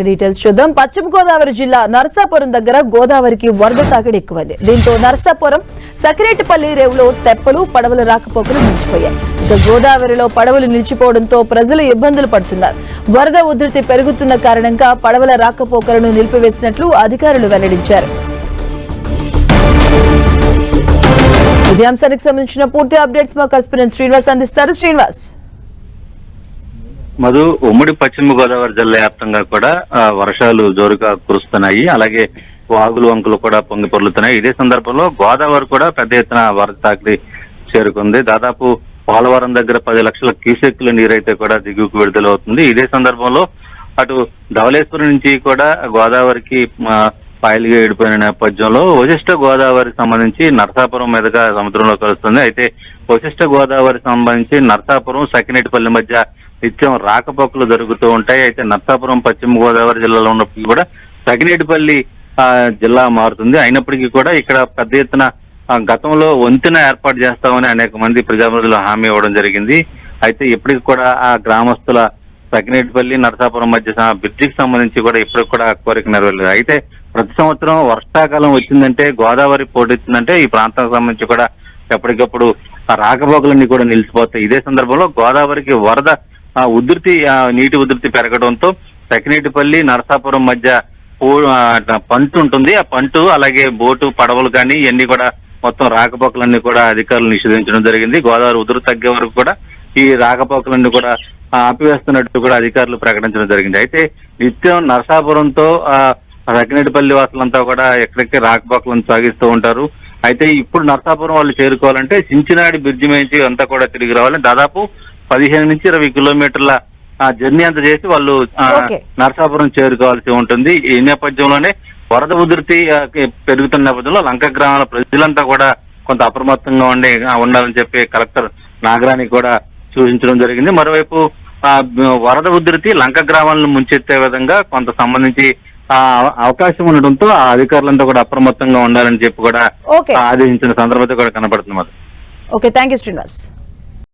Details చూద్దాం. పశ్చిమ గోదావరి జిల్లా నరసాపురం దగ్గర గోదావరికి వరద తాకిడి ఎక్కువైంది. దీంతో నరసాపురం సకిరెట్టిపల్లి రేవులో తెప్పలు పడవల రాకపోకలు నిలిచిపోయాయి. ఇక గోదావరిలో పడవలు నిలిచిపోవడంతో ప్రజలు ఇబ్బందులు పడుతున్నారు. వరద ఉధృతి పెరుగుతున్న కారణంగా పడవల రాకపోకలను నిలిపివేసినట్లు అధికారులు వెల్లడించారు. ఇదే అంశానికి సంబంధించిన పూర్తి అప్డేట్స్ మా కరెస్పాండెంట్ శ్రీనివాస్ అందిస్తారు. శ్రీనివాస్. మధు, ఉమ్మడి పశ్చిమ గోదావరి జిల్లా వ్యాప్తంగా కూడా వర్షాలు జోరుగా కురుస్తున్నాయి. అలాగే వాగులు వంకులు కూడా పొంగి పొర్లుతున్నాయి. ఇదే సందర్భంలో గోదావరి కూడా పెద్ద ఎత్తున వరద తాకిడి చేరుకుంది. దాదాపు పోలవరం దగ్గర 10 లక్షల క్యూసెక్కుల నీరైతే కూడా దిగువకు విడుదలవుతుంది. ఇదే సందర్భంలో అటు ధవళేశ్వరం నుంచి కూడా గోదావరికి పాయలుగా ఏడిపోయిన నేపథ్యంలో వశిష్ఠ గోదావరికి సంబంధించి నరసాపురం మీదుగా సముద్రంలో కలుస్తుంది. అయితే వశిష్ఠ గోదావరికి సంబంధించి నరసాపురం సకినేటిపల్లి మధ్య నిత్యం రాకపోకలు జరుగుతూ ఉంటాయి. అయితే నరసాపురం పశ్చిమ గోదావరి జిల్లాలో ఉన్నప్పటికీ కూడా సకినేటిపల్లి జిల్లా మారుతుంది. అయినప్పటికీ కూడా ఇక్కడ పెద్ద ఎత్తున గతంలో వంతెన ఏర్పాటు చేస్తామని అనేక మంది ప్రజాప్రతినిధులు హామీ ఇవ్వడం జరిగింది. అయితే ఇప్పటికి కూడా ఆ గ్రామస్తుల సకినేటిపల్లి నరసాపురం మధ్య బ్రిడ్జికి సంబంధించి కూడా ఇప్పటికి కూడా కోరిక నెరవేరలేదు. అయితే ప్రతి సంవత్సరం వర్షాకాలం వచ్చిందంటే గోదావరి పోటెత్తిందంటే ఈ ప్రాంతానికి సంబంధించి కూడా ఎప్పటికప్పుడు రాకపోకలన్నీ కూడా నిలిచిపోతాయి. ఇదే సందర్భంలో గోదావరికి వరద ఉధృతి నీటి ఉధృతి పెరగడంతో సకినేటిపల్లి నరసాపురం మధ్య పంటు ఉంటుంది. ఆ పంటు అలాగే బోటు పడవలు కానీ ఇవన్నీ కూడా మొత్తం రాకపోకలన్నీ కూడా అధికారులు నిషేధించడం జరిగింది. గోదావరి ఉధృతి తగ్గే వరకు కూడా ఈ రాకపోకలన్నీ కూడా ఆపివేస్తున్నట్టు కూడా అధికారులు ప్రకటించడం జరిగింది. అయితే నిత్యం నరసాపురంతో సకినేటిపల్లి వాసులంతా కూడా ఎక్కడికి రాకపోకలను సాగిస్తూ ఉంటారు. అయితే ఇప్పుడు నరసాపురం వాళ్ళు చేరుకోవాలంటే చించినాడి బ్రిడ్జి మేంచి అంతా కూడా తిరిగి రావాలి. దాదాపు 15 నుంచి 20 కిలోమీటర్ల జర్నీ అంతా చేసి వాళ్ళు నరసాపురం చేరుకోవాల్సి ఉంటుంది. ఈ నేపథ్యంలోనే వరద ఉధృతి పెరుగుతున్న నేపథ్యంలో లంక గ్రామాల ప్రజలంతా కూడా కొంత అప్రమత్తంగా ఉండాలని చెప్పి కలెక్టర్ నాగరాణి కూడా సూచించడం జరిగింది. మరోవైపు వరద ఉధృతి లంక గ్రామాలను ముంచెత్తే విధంగా కొంత సంబంధించి అవకాశం ఉండడంతో ఆ అధికారులంతా కూడా అప్రమత్తంగా ఉండాలని చెప్పి కూడా ఆదేశించిన సందర్భంతో కూడా కనబడుతుంది. Okay, thank you Srinivas.